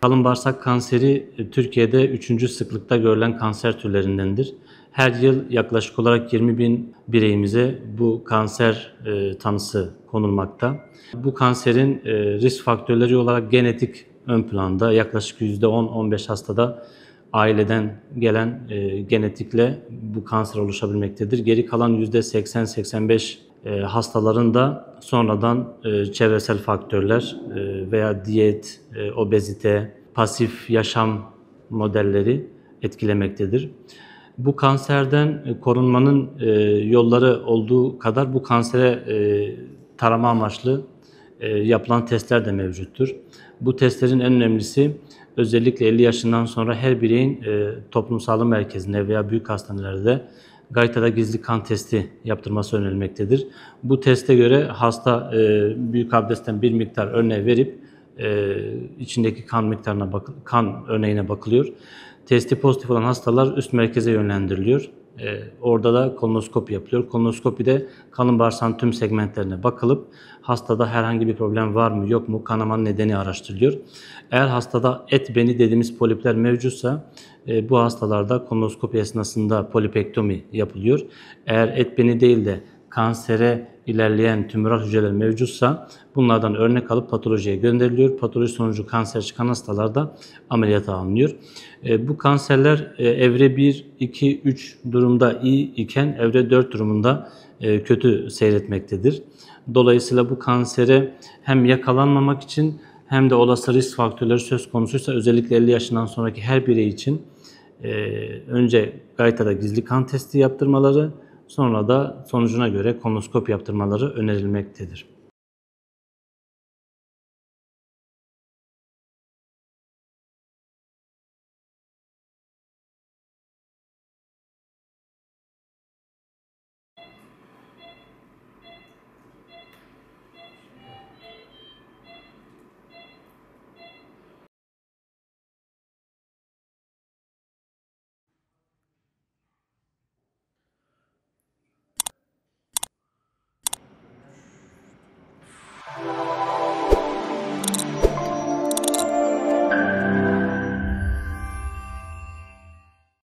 Kalın bağırsak kanseri Türkiye'de 3. sıklıkta görülen kanser türlerindendir. Her yıl yaklaşık olarak 20 bin bireyimize bu kanser tanısı konulmakta. Bu kanserin risk faktörleri olarak genetik ön planda, yaklaşık %10-15 hastada aileden gelen genetikle bu kanser oluşabilmektedir. Geri kalan %80-85 hastaların da sonradan çevresel faktörler veya diyet, obezite, pasif yaşam modelleri etkilemektedir. Bu kanserden korunmanın yolları olduğu kadar bu kansere tarama amaçlı yapılan testler de mevcuttur. Bu testlerin en önemlisi özellikle 50 yaşından sonra her bireyin toplum sağlığı merkezinde veya büyük hastanelerde gaytada gizli kan testi yaptırması önerilmektedir. Bu teste göre hasta büyük abdestten bir miktar örneği verip içindeki kan miktarına kan örneğine bakılıyor. Testi pozitif olan hastalar üst merkeze yönlendiriliyor. Orada da kolonoskopi yapılıyor. Kolonoskopide kalın bağırsağın tüm segmentlerine bakılıp hastada herhangi bir problem var mı yok mu kanamanın nedeni araştırılıyor. Eğer hastada et beni dediğimiz polipler mevcutsa bu hastalarda kolonoskopi esnasında polipektomi yapılıyor. Eğer et beni değil de kansere ilerleyen tümöral hücreler mevcutsa bunlardan örnek alıp patolojiye gönderiliyor. Patoloji sonucu kanser çıkan hastalarda ameliyata alınıyor. Bu kanserler evre 1, 2, 3 durumda iyi iken evre 4 durumunda kötü seyretmektedir. Dolayısıyla bu kansere hem yakalanmamak için hem de olası risk faktörleri söz konusuysa özellikle 50 yaşından sonraki her birey için önce gaytada gizli kan testi yaptırmaları, sonra da sonucuna göre kolonoskopi yaptırmaları önerilmektedir.